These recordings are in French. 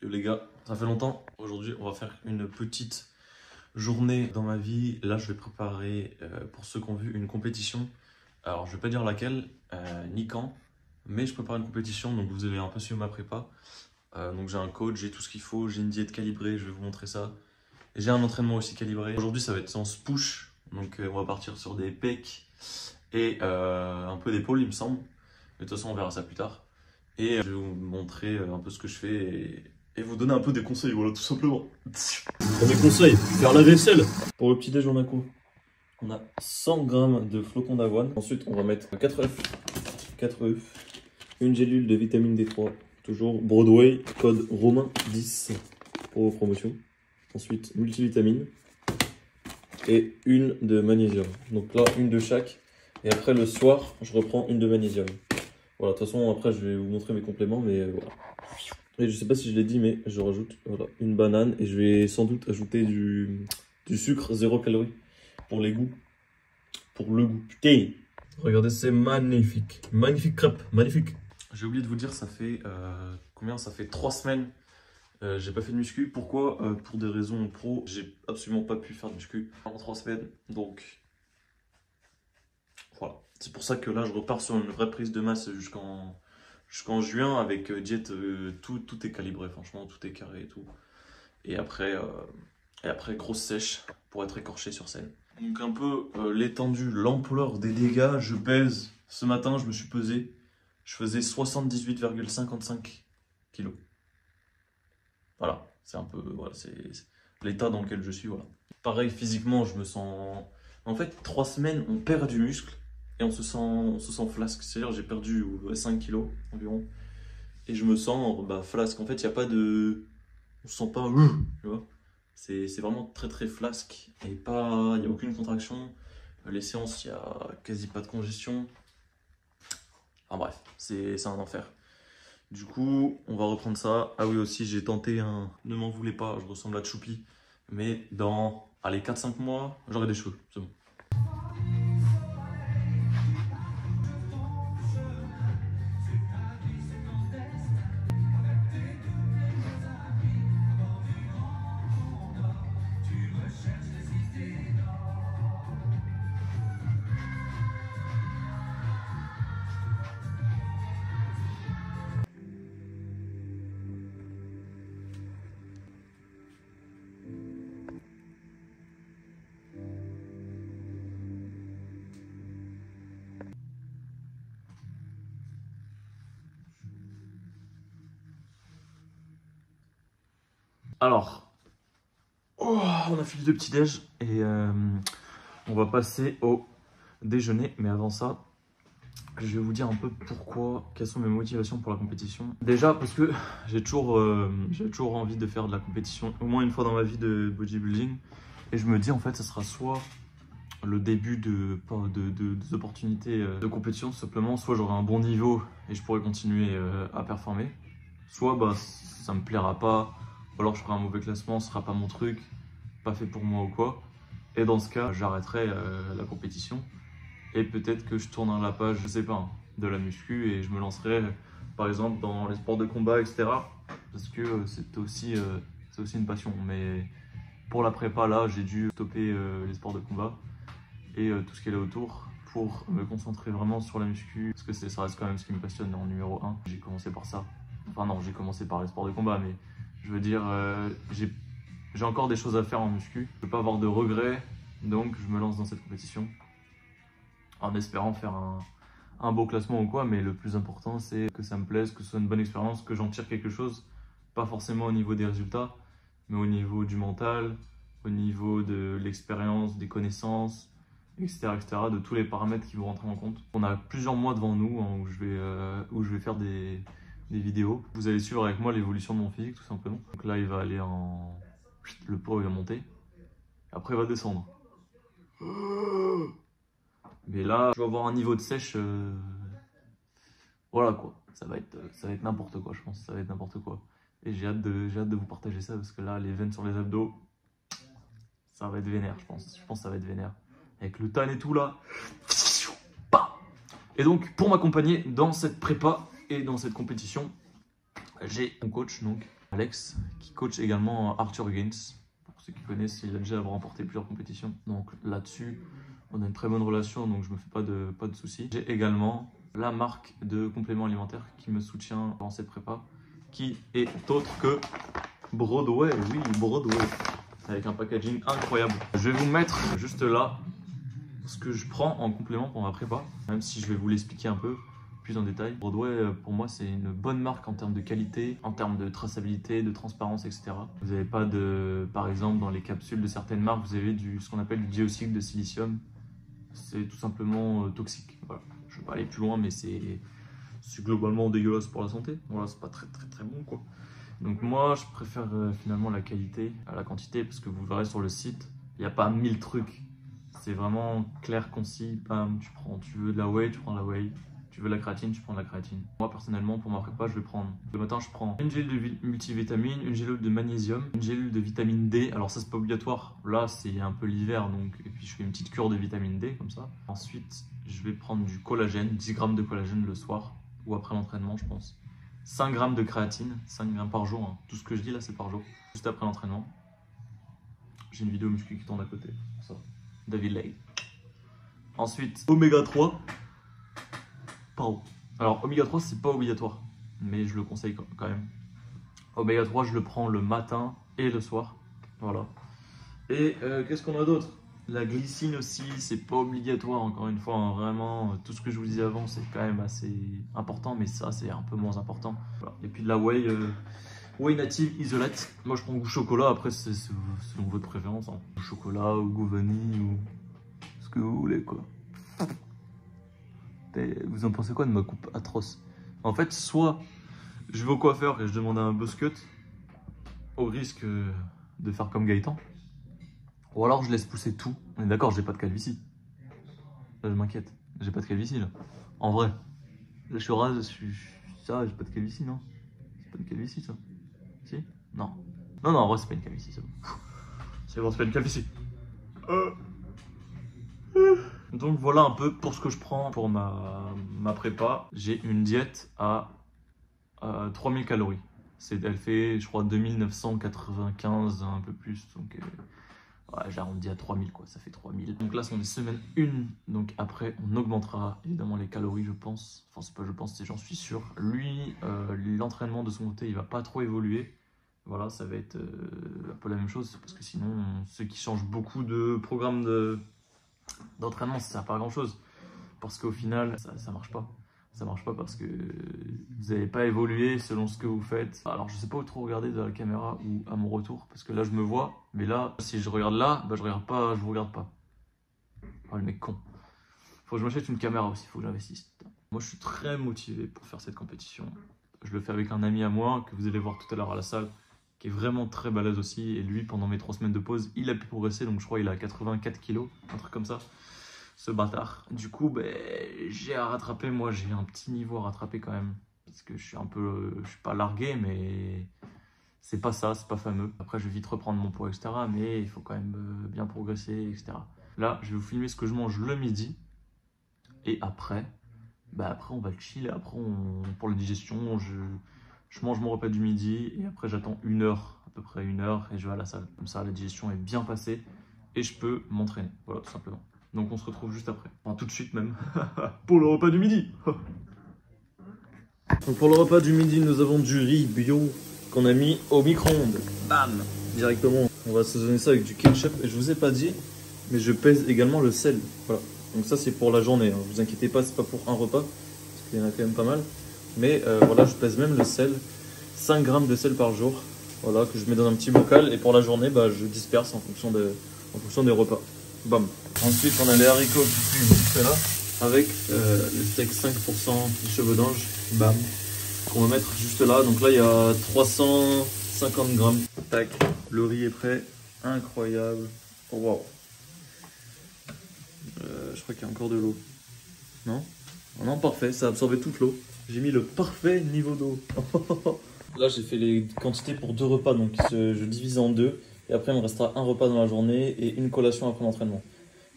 Yo les gars, ça fait longtemps. Aujourd'hui, on va faire une petite journée dans ma vie. Là, je vais préparer, pour ceux qui ont vu, une compétition. Alors, je vais pas dire laquelle, ni quand, mais je prépare une compétition, donc vous allez un peu suivre ma prépa. Donc j'ai un coach, j'ai tout ce qu'il faut, j'ai une diète calibrée, je vais vous montrer ça. Et j'ai un entraînement aussi calibré. Aujourd'hui, ça va être séance push, donc on va partir sur des pecs et un peu d'épaule, il me semble. Mais de toute façon, on verra ça plus tard. Et je vais vous montrer un peu ce que je fais et vous donner un peu des conseils, voilà, tout simplement. Premier conseil, faire la vaisselle. Pour le petit déj, on a quoi? On a 100 g de flocons d'avoine. Ensuite, on va mettre 4 œufs, une gélule de vitamine D3, toujours Broadway, code Romain 10 pour vos promotions. Ensuite, multivitamine et une de magnésium. Donc là, une de chaque. Et après, le soir, je reprends une de magnésium. Voilà, de toute façon, après, je vais vous montrer mes compléments, mais voilà. Et je sais pas si je l'ai dit, mais je rajoute voilà, une banane et je vais sans doute ajouter du sucre 0 calories pour les goûts. Pour le goût. Putain! Regardez, c'est magnifique. Magnifique crêpe, magnifique. J'ai oublié de vous dire, ça fait combien? Ça fait 3 semaines. J'ai pas fait de muscu. Pourquoi? Pour des raisons pro, j'ai absolument pas pu faire de muscu en 3 semaines. Donc voilà. C'est pour ça que là, je repars sur une vraie prise de masse jusqu'en juin avec diète. Tout est calibré, franchement, tout est carré et tout. Et après, grosse sèche pour être écorché sur scène. Donc un peu l'étendue, l'ampleur des dégâts. Je pèse. Ce matin, je me suis pesé. Je faisais 78,55 kg. Voilà, c'est un peu, voilà, c'est l'état dans lequel je suis, voilà. Pareil, physiquement, je me sens... En fait, 3 semaines, on perd du muscle et on se sent flasque. C'est-à-dire, j'ai perdu 5 kg environ. Et je me sens flasque. En fait, il n'y a pas de... On se sent pas... Tu vois, c'est vraiment très très flasque. Et il n'y a aucune contraction. Les séances, il n'y a quasi pas de congestion. Enfin bref, c'est un enfer. Du coup, on va reprendre ça. Ah oui, aussi, j'ai tenté un... Ne m'en voulez pas, je ressemble à Choupi. Mais dans, allez, 4-5 mois, j'aurai des cheveux, c'est bon. Alors, on a fini le petit-déj et on va passer au déjeuner. Mais avant ça, je vais vous dire un peu quelles sont mes motivations pour la compétition. Déjà parce que j'ai toujours envie de faire de la compétition au moins une fois dans ma vie de bodybuilding. Et je me dis en fait, ça sera soit le début des opportunités de compétition tout simplement, soit j'aurai un bon niveau et je pourrai continuer à performer, soit ça me plaira pas, ou alors je ferai un mauvais classement, ce sera pas mon truc, pas fait pour moi ou quoi, et dans ce cas j'arrêterai la compétition et peut-être que je tournerai la page, je sais pas, hein, de la muscu et je me lancerai par exemple dans les sports de combat, etc. parce que c'est aussi une passion. Mais pour la prépa là, j'ai dû stopper les sports de combat et tout ce qui est là autour pour me concentrer vraiment sur la muscu, parce que ça reste quand même ce qui me passionne en numéro 1. J'ai commencé par ça. Enfin non, j'ai commencé par les sports de combat, mais je veux dire, j'ai encore des choses à faire en muscu. Je ne veux pas avoir de regrets, donc je me lance dans cette compétition en espérant faire un beau classement ou quoi, mais le plus important c'est que ça me plaise, que ce soit une bonne expérience, que j'en tire quelque chose, pas forcément au niveau des résultats, mais au niveau du mental, au niveau de l'expérience, des connaissances, etc., de tous les paramètres qui vont rentrer en compte. On a plusieurs mois devant nous hein, où je vais faire des vidéos. Vous allez suivre avec moi l'évolution de mon physique tout simplement. Donc là il va aller en... Le poids il va monter, après il va descendre. Mais là je vais avoir un niveau de sèche, voilà quoi, ça va être n'importe quoi, je pense, ça va être n'importe quoi. Et j'ai hâte de vous partager ça parce que là les veines sur les abdos, ça va être vénère, je pense que ça va être vénère. Avec le tan et tout là. Et donc pour m'accompagner dans cette prépa et dans cette compétition, j'ai mon coach donc Alex, qui coach également Arthur Gaines. Pour ceux qui connaissent, il a déjà remporté plusieurs compétitions. Donc là-dessus, on a une très bonne relation, donc je me fais pas de soucis. J'ai également la marque de compléments alimentaires qui me soutient dans cette prépa, qui est autre que Broadway. Oui, Broadway, avec un packaging incroyable. Je vais vous mettre juste là ce que je prends en complément pour ma prépa, même si je vais vous l'expliquer un peu plus en détail. Broadway, pour moi, c'est une bonne marque en termes de qualité, en termes de traçabilité, de transparence, etc. Vous n'avez pas de, par exemple, dans les capsules de certaines marques, vous avez ce qu'on appelle du dioxyde de silicium. C'est tout simplement toxique. Voilà. Je ne vais pas aller plus loin, mais c'est globalement dégueulasse pour la santé. Voilà, c'est pas très bon, quoi. Donc moi, je préfère finalement la qualité à la quantité, parce que vous verrez sur le site, il n'y a pas 1000 trucs. C'est vraiment clair, concis. Bam, tu veux de la whey, tu prends de la whey. Tu veux de la créatine, tu prends de la créatine. Moi, personnellement, pour ma prépa, je vais prendre... Le matin, je prends une gélule de multivitamine, une gélule de magnésium, une gélule de vitamine D. Alors ça, c'est pas obligatoire. Là, c'est un peu l'hiver, donc... Et puis, je fais une petite cure de vitamine D, comme ça. Ensuite, je vais prendre du collagène, 10 grammes de collagène le soir, ou après l'entraînement, je pense. 5 grammes de créatine, 5 grammes par jour. Hein. Tout ce que je dis là, c'est par jour. Juste après l'entraînement. J'ai une vidéo muscu qui tourne à côté. Ça. David Lay. Ensuite, oméga 3. Pardon. Alors, oméga 3, c'est pas obligatoire, mais je le conseille quand même. Oméga 3, je le prends le matin et le soir. Voilà. Et qu'est-ce qu'on a d'autre? La glycine aussi, c'est pas obligatoire, encore une fois. Hein, vraiment, tout ce que je vous disais avant, c'est quand même assez important, mais ça, c'est un peu moins important. Voilà. Et puis de la whey, whey native isolate. Moi, je prends goût chocolat. Après, c'est selon votre préférence. Hein. Goût chocolat ou goût vanille ou ce que vous voulez, quoi. Vous en pensez quoi de ma coupe atroce? En fait, soit je vais au coiffeur et je demande un buzz cut, au risque de faire comme Gaëtan, ou alors je laisse pousser tout. On est d'accord, j'ai pas de calvitie. Là, je m'inquiète. J'ai pas de calvitie, là. En vrai. Là, je suis rase, ça, j'ai pas de calvitie, non? C'est pas une calvitie, ça? Si? Non. Non, en vrai, c'est pas une calvitie, ça. C'est bon, c'est pas une calvitie. Donc voilà un peu pour ce que je prends pour ma prépa. J'ai une diète à 3000 calories. Elle fait, je crois, 2995, un peu plus. Donc ouais, j'ai arrondi à 3000, quoi. Ça fait 3000. Donc là, c'est en semaine 1. Donc après, on augmentera évidemment les calories, je pense. Enfin, c'est pas je pense, c'est j'en suis sûr. Lui, l'entraînement de son côté, il va pas trop évoluer. Voilà, ça va être un peu la même chose. Parce que sinon, ceux qui changent beaucoup de programme d'entraînement, ça sert pas à grand chose, parce qu'au final ça marche pas. Ça marche pas parce que vous n'avez pas évolué selon ce que vous faites. Alors je sais pas où trop regarder de la caméra ou à mon retour, parce que là je me vois, mais là si je regarde là, bah je regarde pas, je vous regarde pas. Oh le mec con. Faut que je m'achète une caméra aussi, faut que j'investisse. Moi je suis très motivé pour faire cette compétition. Je le fais avec un ami à moi que vous allez voir tout à l'heure à la salle, qui est vraiment très balèze aussi, et lui pendant mes 3 semaines de pause il a pu progresser, donc je crois qu'il a 84 kilos, un truc comme ça, ce bâtard. Du coup ben, j'ai à rattraper, moi j'ai un petit niveau à rattraper quand même, parce que je suis un peu, je suis pas largué, mais c'est pas ça, c'est pas fameux. Après je vais vite reprendre mon poids, etc., mais il faut quand même bien progresser, etc. Là je vais vous filmer ce que je mange le midi, et après, bah après on va le chill, et après pour la digestion, je mange mon repas du midi et après j'attends 1 heure, à peu près 1 heure, et je vais à la salle. Comme ça, la digestion est bien passée et je peux m'entraîner. Voilà, tout simplement. Donc on se retrouve juste après. Enfin, tout de suite même. Pour le repas du midi. Donc pour le repas du midi, nous avons du riz bio qu'on a mis au micro-ondes. Bam! Directement. On va assaisonner ça avec du ketchup. Et je vous ai pas dit, mais je pèse également le sel. Voilà. Donc ça c'est pour la journée. Hein. Vous inquiétez pas, c'est pas pour un repas. Parce qu'il y en a quand même pas mal. Mais voilà, je pèse même le sel, 5 grammes de sel par jour, voilà, que je mets dans un petit bocal, et pour la journée, bah, je disperse en fonction des repas. Bam. Ensuite, on a les haricots qui cuisent juste là, avec le steak 5% des cheveux d'ange, bam, qu'on va mettre juste là. Donc là, il y a 350 grammes. Tac, le riz est prêt, incroyable. Oh, wow. Je crois qu'il y a encore de l'eau. Non? Oh non, parfait, ça a absorbé toute l'eau. J'ai mis le parfait niveau d'eau. Là, j'ai fait les quantités pour 2 repas, donc je divise en 2. Et après, il me restera un repas dans la journée et une collation après l'entraînement.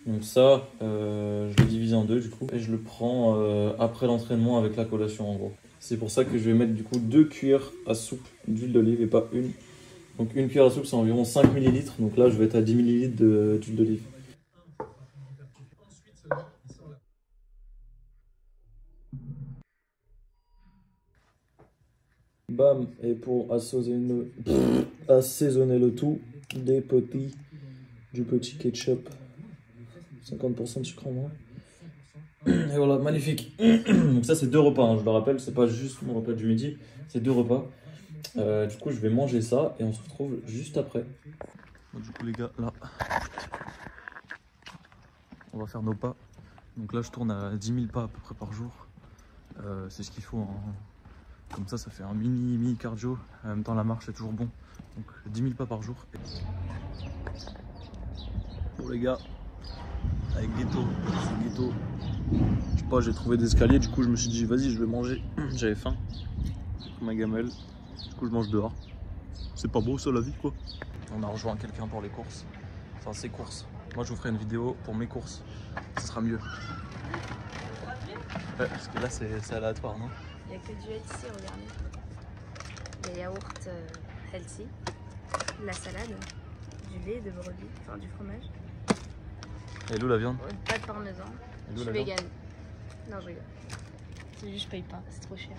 Donc ça, je le divise en 2 du coup. Et je le prends après l'entraînement avec la collation en gros. C'est pour ça que je vais mettre du coup 2 cuillères à soupe d'huile d'olive et pas une. Donc une cuillère à soupe c'est environ 5 ml. Donc là je vais être à 10 ml d'huile d'olive. Bam, et pour assaisonner le tout, du petit ketchup. 50% de sucre en moins. Et voilà, magnifique. Donc ça c'est 2 repas, hein, je le rappelle, c'est pas juste mon repas du midi, c'est 2 repas. Du coup je vais manger ça et on se retrouve juste après. Bon, du coup les gars, là, on va faire nos pas. Donc là je tourne à 10 000 pas à peu près par jour. C'est ce qu'il faut, hein. Comme ça fait un mini cardio. En même temps la marche est toujours bon. Donc 10 000 pas par jour. Bon les gars, avec ghetto, c'est ghetto. Je sais pas, j'ai trouvé des escaliers, du coup je me suis dit vas-y je vais manger. J'avais faim, ma gamelle. Du coup je mange dehors. C'est pas beau ça la vie quoi. On a rejoint quelqu'un pour les courses. Enfin ses courses. Moi je vous ferai une vidéo pour mes courses. Ce sera mieux. Ouais, parce que là c'est aléatoire, non? Il n'y a que du healthy, regardez. Il y a yaourt healthy, de la salade, du lait de brebis, enfin du fromage. Et d'où la viande? Pas de parmesan. Je suis vegan. Non, je rigole. C'est juste je paye pas, c'est trop cher.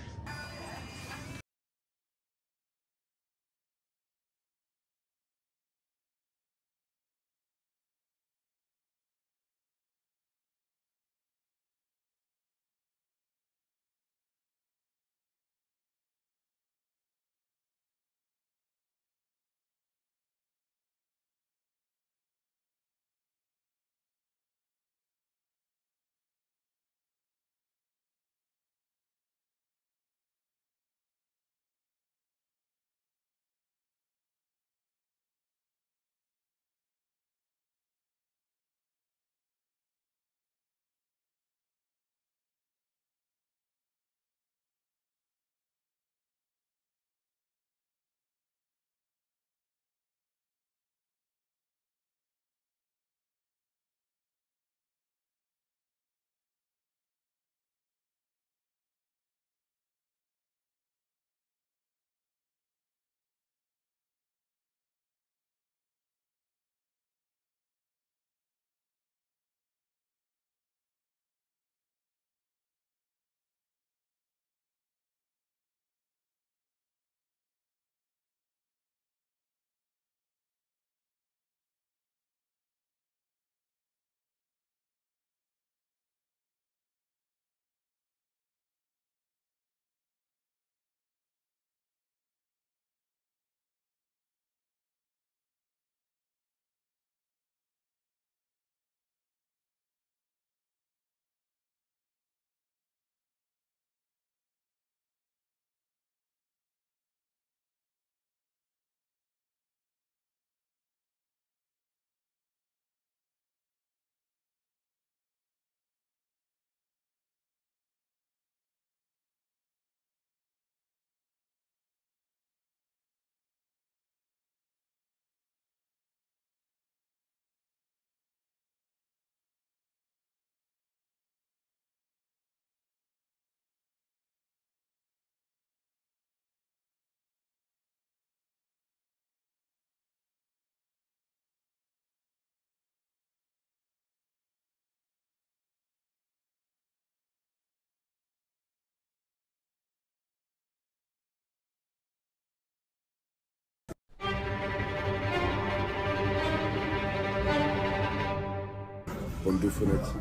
Bande de fenêtres.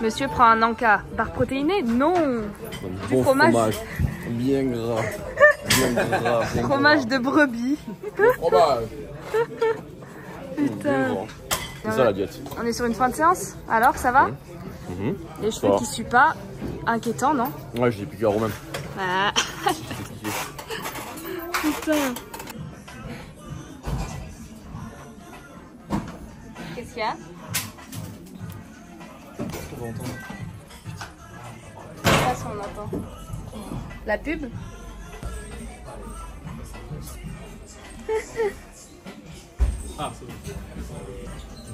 Monsieur prend un Anka. Barre protéinée? Non. Bon fromage. Bien gras. Fromage de brebis. Fromage. Putain. C'est ça la diète. On est sur une fin de séance. Alors, ça va? Les cheveux qui suent pas. Inquiétant, non? Ouais, j'ai des piqûres même. Ah. Putain. Qu'est-ce qu'il y a? Qu'est-ce qu'on va entendre? Qu'est-ce qu'on entend? La pub? Ah, c'est bon.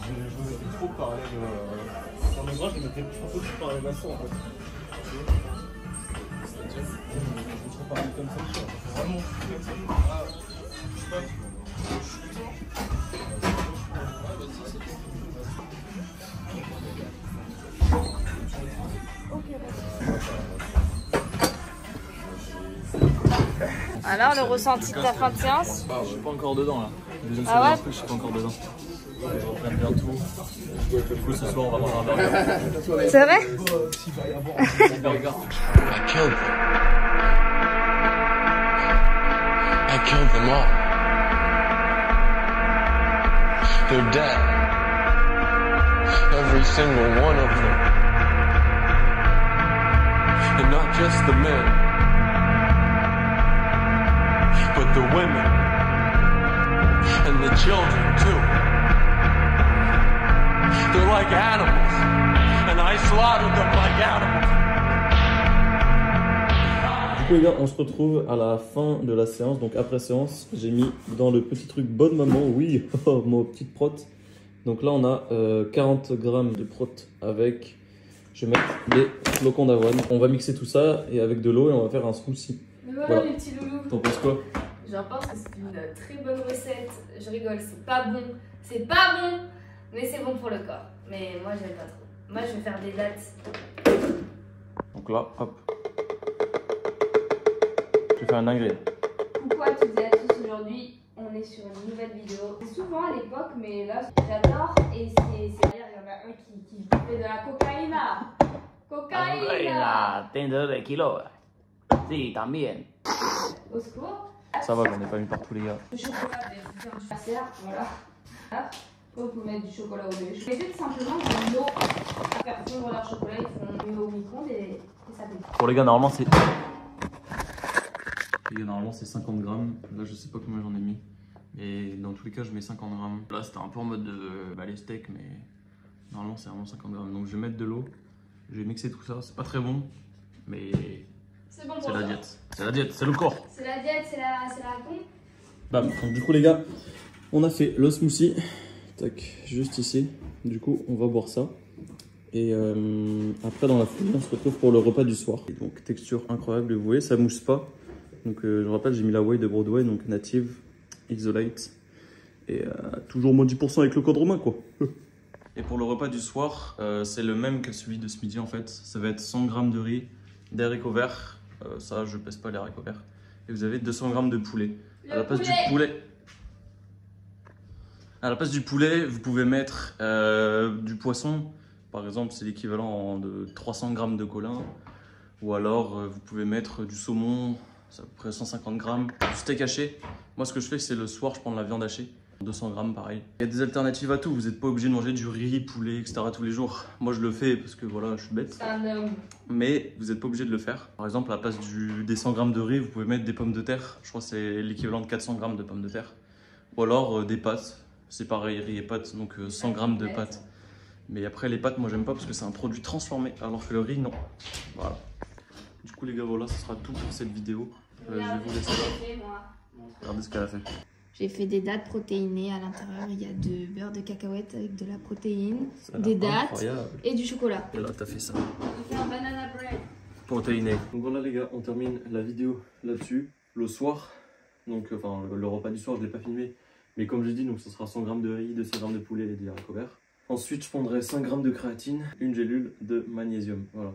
Je me mettais trop parallèle. Dans mes bras, je me mettais un peu trop parallèle à ça en fait. C'est-à-dire je me trop parallèle comme ça, tu vois. Vraiment, comme ça. Ah, je sais pas, tu Alors, le ressenti de ta fin de séance? Je suis pas encore dedans là. Deuxième Ah ouais? je suis pas encore dedans. Je reprends bien tout. Du coup, ce soir, on va manger un burger. C'est vrai? Un burger. I killed them. I killed them all. They're dead. Every single one of them. And not just the men, but the women. And the children too. They're like animals. And I slaughtered them like animals. Du coup les gars, on se retrouve à la fin de la séance. Donc après séance, j'ai mis dans le petit truc bonne maman, oui, mon petite prot. Donc là on a 40 grammes de prot avec, je vais mettre des flocons d'avoine. On va mixer tout ça et avec de l'eau et on va faire un smoothie. Voilà les petits loulous. T'en penses quoi? J'en pense que c'est une très bonne recette. Je rigole, c'est pas bon. C'est pas bon, mais c'est bon pour le corps. Mais moi j'aime pas trop. Moi je vais faire des dates. Donc là, hop. Je vais faire un ingrédient. Coucou à toutes et à tous, aujourd'hui on est sur une nouvelle vidéo. C'est souvent à l'époque, mais là j'adore. Et c'est d'ailleurs, il y en a un qui fait de la cocaïna. Cocaïna. Dentro de kilo. Sí, también. Au secours. Ça va, j'en ai pas mis partout les gars. Le chocolat, bien du passer, voilà. Vous pouvez mettre du chocolat au lait. Je vais tout simplement de l'eau à faire fondre leur chocolat. Ils font mieux au micro-ondes et ça fait. Pour les gars, normalement c'est... Les gars, normalement c'est 50 grammes. Là, je sais pas combien j'en ai mis. Et dans tous les cas, je mets 50 grammes. Là, c'était un peu en mode les steaks, mais normalement c'est vraiment 50 grammes. Donc je vais mettre de l'eau. Je vais mixer tout ça. C'est pas très bon, mais C'est bon c'est pour la ça. diète. C'est la diète, c'est le corps. C'est la diète, c'est la con. Bam. Donc, du coup, les gars, on a fait le smoothie. Tac, juste ici. Du coup, on va boire ça. Et après, dans la foulée, on se retrouve pour le repas du soir. Et donc, texture incroyable, vous voyez, ça mousse pas. Donc, je rappelle, j'ai mis la whey de Broadway, donc native, Exolite. Et toujours moins 10% avec le code romain, quoi. Et pour le repas du soir, c'est le même que celui de ce midi, en fait. Ça va être 100 g de riz, des haricots verts. Ça, je pèse pas les haricots verts. Et vous avez 200 g de poulet. À la place du poulet. À la place du poulet, vous pouvez mettre du poisson. Par exemple, c'est l'équivalent de 300 g de colin. Ou alors, vous pouvez mettre du saumon, c'est à peu près 150 g. Du steak haché. Moi, ce que je fais, c'est le soir, je prends de la viande hachée. 200 g, pareil. Il y a des alternatives à tout. Vous n'êtes pas obligé de manger du riz, poulet, etc. tous les jours. Moi, je le fais parce que voilà, je suis bête. C'est un homme. Mais vous n'êtes pas obligé de le faire. Par exemple, à la place des 100 g de riz, vous pouvez mettre des pommes de terre. Je crois que c'est l'équivalent de 400 g de pommes de terre. Ou alors des pâtes. C'est pareil, riz et pâtes, donc 100 g de pâtes. Mais après, les pâtes, moi, j'aime pas parce que c'est un produit transformé. Alors que le riz, non. Voilà. Du coup, les gars, voilà, ce sera tout pour cette vidéo. Je vais vous laisser là. Regardez ce qu'elle a fait. J'ai fait des dattes protéinées. À l'intérieur, il y a de beurre de cacahuète avec de la protéine, des dattes Incroyable. et du chocolat. Et là, t'as fait ça. J'ai fait un banana bread. Protéiné. Donc voilà les gars, on termine la vidéo là-dessus. Le soir, donc enfin le repas du soir, je l'ai pas filmé. Mais comme j'ai dit, donc ce sera 100 g de riz, 200 g de poulet et des haricots verts. Ensuite, je prendrai 5 g de créatine, une gélule de magnésium. Voilà.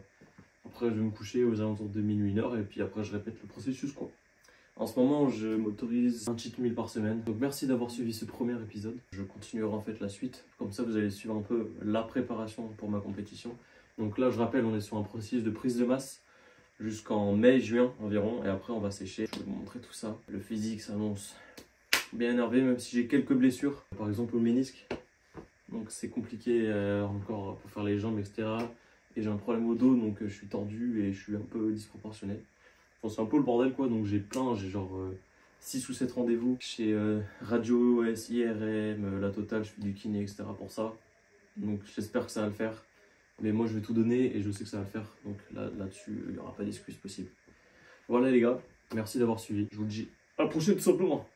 Après, je vais me coucher aux alentours de minuit, 1h. Et puis après, je répète le processus quoi. En ce moment, je m'autorise un cheat meal par semaine. Donc merci d'avoir suivi ce premier épisode. Je continuerai en fait la suite. Comme ça, vous allez suivre un peu la préparation pour ma compétition. Donc là, je rappelle, on est sur un processus de prise de masse. jusqu'en mai-juin environ. Et après, on va sécher. Je vais vous montrer tout ça. Le physique s'annonce bien énervé, même si j'ai quelques blessures. Par exemple, au ménisque. Donc, c'est compliqué encore pour faire les jambes, etc. Et j'ai un problème au dos, donc je suis tordu et je suis un peu disproportionné. Enfin, c'est un peu le bordel, quoi. Donc, j'ai genre 6 ou 7 rendez-vous chez Radio, OS, IRM, la totale. Je fais du kiné, etc. pour ça. Donc, j'espère que ça va le faire. Mais moi, je vais tout donner et je sais que ça va le faire. Donc là-dessus, il n'y aura pas d'excuse possible. Voilà les gars, merci d'avoir suivi. Je vous le dis à la prochaine tout simplement.